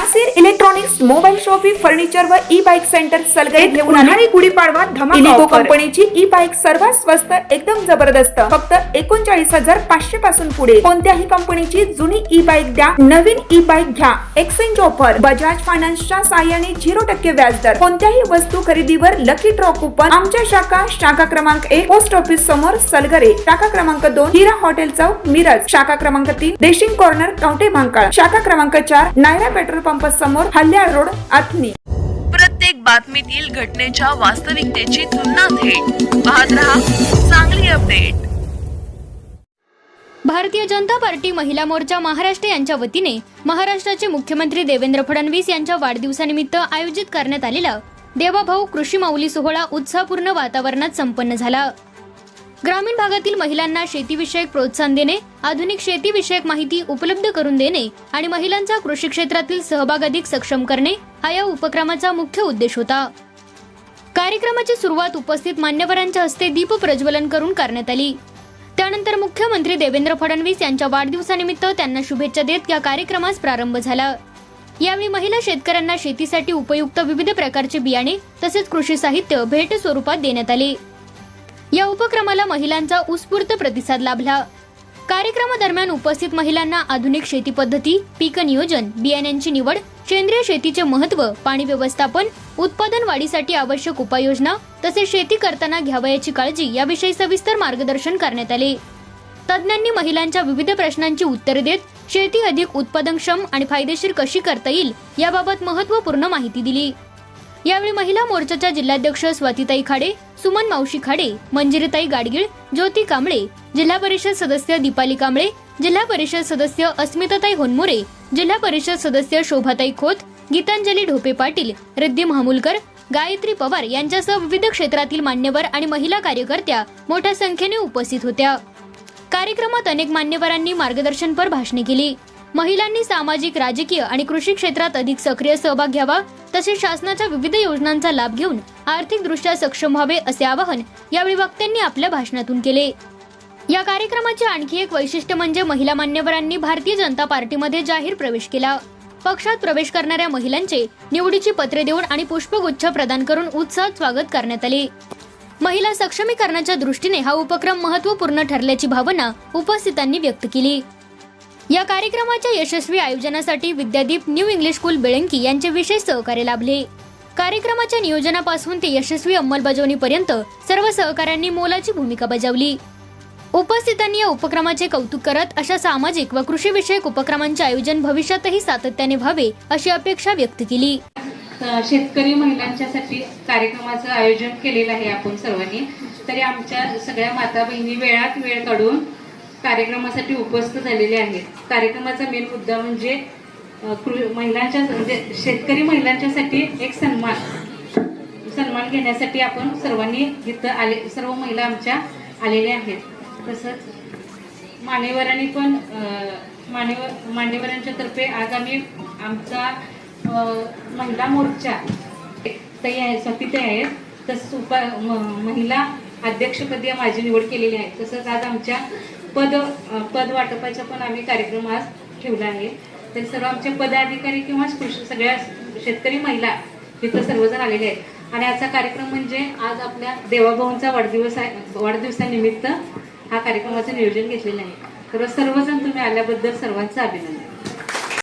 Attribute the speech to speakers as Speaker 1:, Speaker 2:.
Speaker 1: Nasir electronics mobile shoppy furniture व e bike centre Salgare घेऊन आले गुढीपाडवा धमाका इलिको कंपनीची ई बाईक सर्वात स्वस्त एकदम जबरदस्त फक्त 39,500 पासून पुढे कोणत्याही कंपनीची जुनी ई बाईक द्या नवीन ई बाईक घ्या एक्सचेंज ऑफर बजाज फायनान्सच्या साहाय्याने 0% व्याजदर कोणत्याही वस्तू खरेदीवर लकी ड्रॉ कुपन आमच्या शाखा क्रमांक 1 पोस्ट ऑफिस समोर सलगरे शाखा क्रमांक 2 हिरा हॉटेल चौक मिरज शाखा क्रमांक 3 देशिंग कॉर्नर कवठे महांकाळ शाखा क्रमांक 4 नायरा पेट्रोल पंप समोर हल्याळ रोड आथनी।
Speaker 2: प्रत्येक बातमीतील घटनेच्या वास्तविकतेची तुलना थेट पाहत रहा चांगली अपडेट।
Speaker 3: भारतीय जनता पार्टी महिला मोर्चा महाराष्ट्र यांच्या वतीने महाराष्ट्राचे मुख्यमंत्री देवेंद्र फडणवीस यांच्या वाढदिवसानिमित्त आयोजित करण्यात आलेला देवाभाऊ कृषी माऊली सोहळा उत्साहपूर्ण वातावरणात संपन्न झाला। ग्रामीण भागातील महिलांना शेतीविषयक प्रोत्साहन देणे, आधुनिक शेतीविषयक माहिती उपलब्ध करून देणे आणि महिलांचा कृषी क्षेत्रातील सहभाग अधिक सक्षम करणे हा या उपक्रमाचा मुख्य उद्देश होता। कार्यक्रमाची सुरुवात उपस्थित मान्यवरांच्या हस्ते दीप प्रज्वलन करून करण्यात आली। त्यानंतर मुख्यमंत्री देवेंद्र फडणवीस यांच्या वाढदिवसानिमित्त त्यांना शुभेच्छा देत या कार्यक्रमास प्रारंभ झाला। यावेळी महिला शेतकऱ्यांना शेतीसाठी उपयुक्त विविध प्रकारचे बियाणे तसेच कृषी साहित्य भेट स्वरूपात देण्यात आले। या उपक्रमाला महिलांचा उत्स्फूर्त प्रतिसाद लाभला। कार्यक्रमादरम्यान उपस्थित महिलांना आधुनिक शेती पद्धती, पीक नियोजन, बियाण्यांची निवड, सेंद्रिय शेतीचे महत्त्व, पाणी व्यवस्थापन, उत्पादन वाढीसाठी आवश्यक उपाययोजना तसेच शेती करताना घ्यावयाची काळजी याविषयी सविस्तर मार्गदर्शन करण्यात आले। तज्ञांनी महिलांच्या विविध प्रश्नांची उत्तरे देत शेती अधिक उत्पादनक्षम आणि फायदेशीर कशी करता येईल याबाबत महत्त्वपूर्ण माहिती दिली। यावेळी महिला मोर्चाच्या जिल्हाध्यक्ष स्वातीताई खाडे, सुमन मावशी खाडे, मंजिरीताई गाडगीळ, ज्योती कांबळे, जिल्हा परिषद सदस्य दीपाली कांबळे, जिल्हा परिषद सदस्य अस्मिताताई होनमोरे, जिल्हा परिषद सदस्य शोभाताई खोत, गीतांजली ढोपे पाटील, रिद्धी महामुलकर, गायत्री पवार यांच्यासह विविध क्षेत्रातील मान्यवर आणि महिला कार्यकर्त्या मोठ्या संख्येने उपस्थित होत्या। कार्यक्रमात अनेक मान्यवरांनी मार्गदर्शनपर भाषणे केली। महिलांनी सामाजिक, राजकीय आणि कृषी क्षेत्रात अधिक सक्रिय सहभाग घ्यावा तसेच शासनाच्या विविध योजनांचा लाभ घेऊन आर्थिकदृष्ट्या सक्षम व्हावे असे आवाहन यावेळी वक्त्यांनी आपल्या भाषणातून केले। या कार्यक्रमाचे आणखी एक वैशिष्ट्य म्हणजे महिला मान्यवरांनी भारतीय जनता पार्टीमध्ये जाहीर प्रवेश केला। पक्षात प्रवेश करणाऱ्या महिलांचे निवडीची पत्रे देऊन आणि पुष्पगुच्छ प्रदान करून उत्साहात स्वागत करण्यात आले। महिला सक्षमीकरणाच्या दृष्टीने हा उपक्रम महत्त्वपूर्ण ठरल्याची भावना उपस्थितांनी व्यक्त केली। या कार्यक्रमाच्या यशस्वी आयोजनासाठी Vidyadeep new English school Belanki यांचे विशेष सहकार्य लाभले। कार्यक्रमाच्या नियोजनापासून ते यशस्वी अंमलबजावणीपर्यंत सर्व सहकाऱ्यांनी मोलाची भूमिका बजावली। उपस्थितांनी या उपक्रमाचे कौतुक करत अशा सामाजिक व कृषी विषयक उपक्रमांचे आयोजन भविष्यातही सातत्याने व्हावे अशी अपेक्षा व्यक्त केली।
Speaker 4: शेतकरी महिलांच्यासाठी कार्यक्रमाचं आयोजन केलेलं आहे आपण सर्वांनी, तरी आमच्या सगळ्या माता बहिणी वेळात वेळ काढून कार्यक्रमासाठी उपस्थित झालेले आहेत। कार्यक्रमाचा मेन मुद्दा म्हणजे महिलांच्या म्हणजे शेतकरी महिलांच्यासाठी एक सन्मान घेण्यासाठी आपण सर्वांनी इथं आले, सर्व महिला आमच्या आलेल्या आहेत। तसंच मान्यवरांनी पण मान्यवरांच्या तर्फे आज आम्ही आमचा महिला मोर्चा ताई आहे, स्वातीताई आहेत, तसंच महिला अध्यक्षपदी माझी निवड केलेली आहे। तसंच आज आमच्या पद वाटपाचा पण आम्ही कार्यक्रम आज ठेवला आहे। तर सर्व आमचे पदाधिकारी किंवा सगळ्या शेतकरी महिला तिथं सर्वजण आलेले आहेत आणि आजचा कार्यक्रम म्हणजे आज आपल्या देवाभाऊंचा वाढदिवस आहे। वाढदिवसानिमित्त हा कार्यक्रमाचं नियोजन घेतलेलं आहे। तर सर्वजण तुम्ही आल्याबद्दल सर्वांचं अभिनंदन।